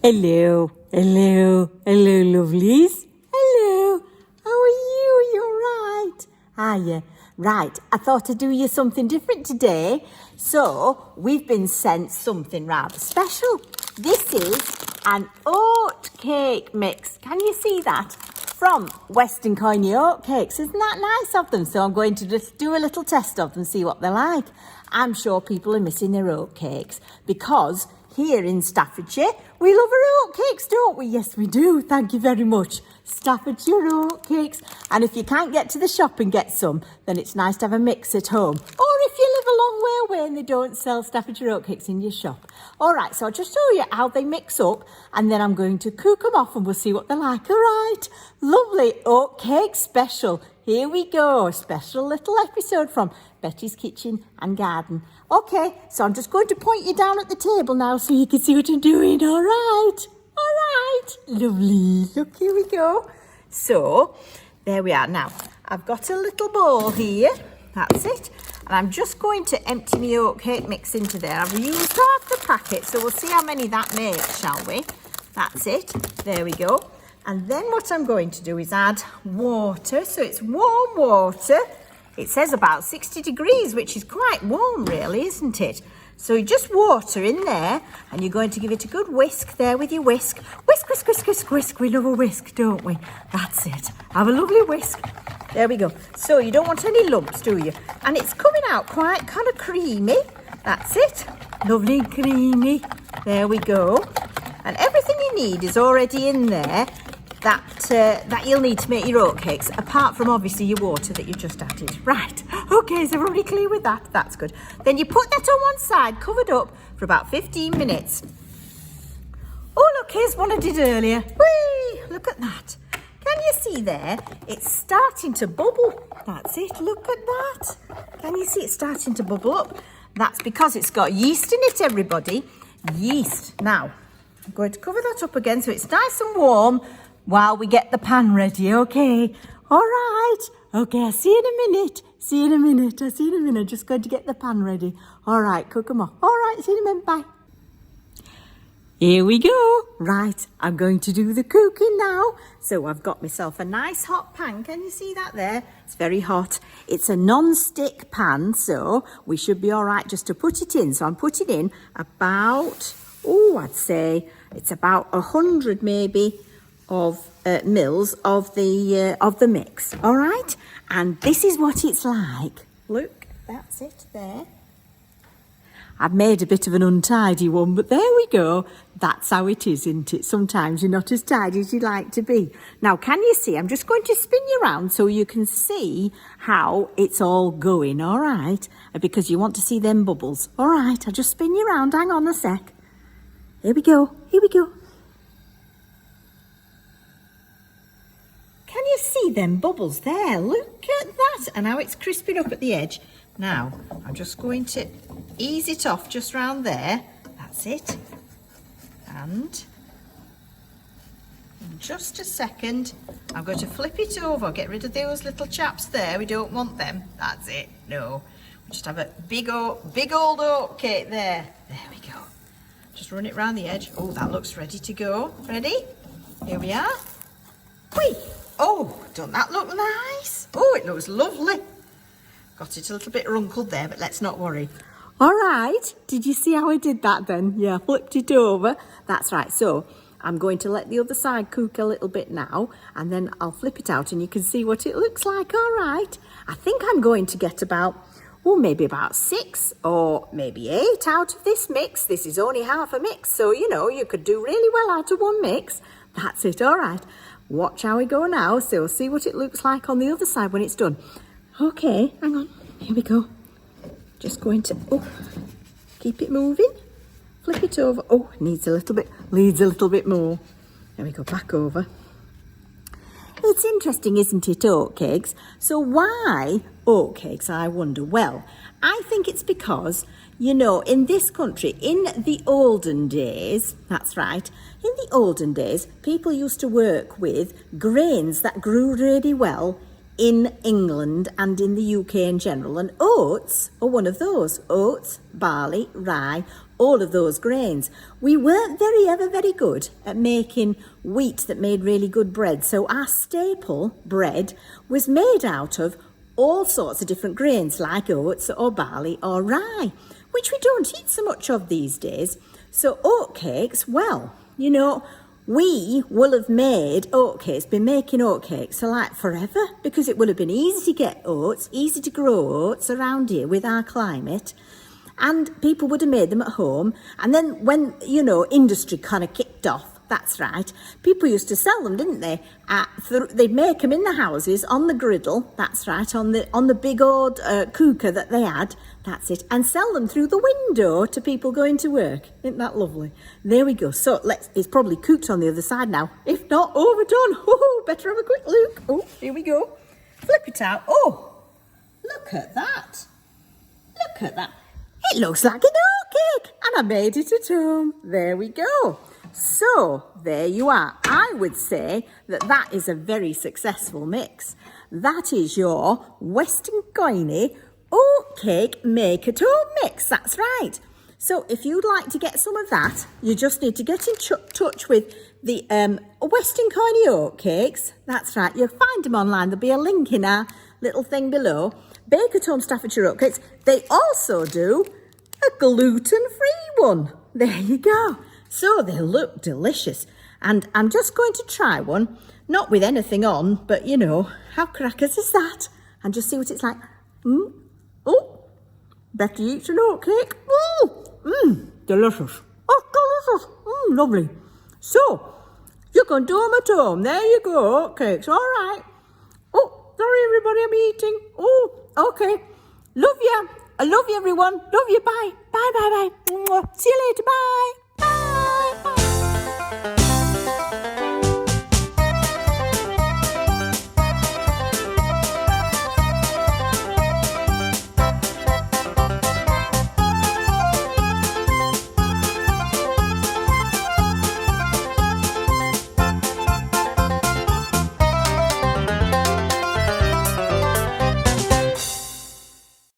Hello, hello, hello, lovelies. Hello, how are you? You're right. Are you? Right, I thought I'd do you something different today. So, we've been sent something rather special. This is an oat cake mix. Can you see that? From Western Coyne Oatcakes. Isn't that nice of them? So I'm going to just do a little test of them, see what they're like. I'm sure people are missing their oatcakes because here in Staffordshire, we love our oatcakes, don't we? Yes, we do. Thank you very much. Staffordshire oatcakes. And if you can't get to the shop and get some, then it's nice to have a mix at home. Or if you live a long way away and they don't sell Staffordshire oatcakes in your shop. All right, so I'll just show you how they mix up and then I'm going to cook them off and we'll see what they're like. All right, lovely oatcake special. Here we go, a special little episode from Betty's Kitchen and Garden. Okay, so I'm just going to point you down at the table now so you can see what I'm doing. All right, lovely. Look, here we go. So, there we are. Now, I've got a little bowl here. That's it. And I'm just going to empty my oatcake mix into there. I've used half the packet, so we'll see how many that makes, shall we? That's it. There we go. And then what I'm going to do is add water. So it's warm water. It says about 60 degrees, which is quite warm really, isn't it? So you just water in there and you're going to give it a good whisk there with your whisk. Whisk, whisk, whisk, whisk, whisk. We love a whisk, don't we? That's it. Have a lovely whisk. There we go. So you don't want any lumps, do you? And it's coming out quite kind of creamy. That's it. Lovely and creamy. There we go. And everything you need is already in there that you'll need to make your oatcakes, apart from obviously your water that you just added. Right, okay, so everybody clear with that? That's good. Then you put that on one side, covered up for about 15 minutes. Oh, look, here's one I did earlier. Whee! Look at that. Can you see there? It's starting to bubble. That's it, look at that. Can you see it's starting to bubble up? That's because it's got yeast in it, everybody. Yeast. Now, I'm going to cover that up again so it's nice and warm while we get the pan ready, okay? All right. Okay, I'll see you in a minute. See you in a minute. I'll see you in a minute. Just going to get the pan ready. All right, cook them off. All right, see you in a minute. Bye. Here we go. Right, I'm going to do the cooking now. So I've got myself a nice hot pan. Can you see that there? It's very hot. It's a non-stick pan, so we should be all right just to put it in. So I'm putting in about, I'd say it's about 100 maybe of mils of the mix. All right, and this is what it's like. Look, that's it there. I've made a bit of an untidy one, but there we go. That's how it is, isn't it? Sometimes you're not as tidy as you'd like to be. Now, can you see? I'm just going to spin you around so you can see how it's all going, all right? Because you want to see them bubbles. All right, I'll just spin you around. Hang on a sec. Here we go. Here we go. Can you see them bubbles there? Look at that. And how it's crisping up at the edge. Now, I'm just going to ease it off just round there. That's it. And in just a second, I'm going to flip it over. Get rid of those little chaps there. We don't want them. That's it. No. We just have a big old oat cake there. There we go. Just run it round the edge. Oh, that looks ready to go. Ready? Here we are. Whee! Oh, doesn't that look nice? Oh, it looks lovely. Got it a little bit runkled there, but let's not worry. All right, did you see how I did that then? Yeah, flipped it over. That's right, so I'm going to let the other side cook a little bit now, and then I'll flip it out and you can see what it looks like, all right? I think I'm going to get about, maybe about 6 or maybe 8 out of this mix. This is only half a mix, so, you could do really well out of one mix. That's it, all right. Watch how we go now, so we'll see what it looks like on the other side when it's done. Okay, hang on. Here we go. Just going to, keep it moving. Flip it over. Oh, needs a little bit more. There we go, back over. It's interesting, isn't it, oatcakes? So why oatcakes, I wonder? Well, I think it's because, in this country, in the olden days, that's right, in the olden days, people used to work with grains that grew really well in England and in the UK in general, and oats are one of those. Oats, barley, rye, all of those grains. We weren't very good at making wheat that made really good bread, so our staple bread was made out of all sorts of different grains like oats or barley or rye, which we don't eat so much of these days. So oatcakes, well, you know, we will have made oatcakes, been making oatcakes for like forever, because it will have been easy to get oats, easy to grow oats around here with our climate, and people would have made them at home. And then when, you know, industry kind of kicked off, that's right, people used to sell them, didn't they? They'd make them in the houses on the griddle, that's right, on the big old cooker that they had, that's it, and sell them through the window to people going to work. Isn't that lovely? There we go. So it's probably cooked on the other side now. If not, overdone. Oh, better have a quick look. Oh, here we go. Flip it out. Oh, look at that. Look at that. It looks like an oatcake, and I made it at home. There we go. So there you are. I would say that is a very successful mix. That is your Western Coiny oatcake make at home mix. That's right. So if you'd like to get some of that, you just need to get in touch with the Western Coiny oatcakes. That's right. You'll find them online. There'll be a link in our little thing below. Bake at home Staffordshire oatcakes. They also do a gluten-free one. There you go. So they look delicious. And I'm just going to try one, not with anything on, but you know, how crackers is that? And just see what it's like. Oh, Becky eats an oatcake. Delicious. Oh, delicious. Lovely. So, you can do them at home. There you go, oatcakes. All right. Oh, sorry everybody, I'm eating. Oh, okay. Love you. I love you everyone. Love you. Bye. Bye. See you later. Bye.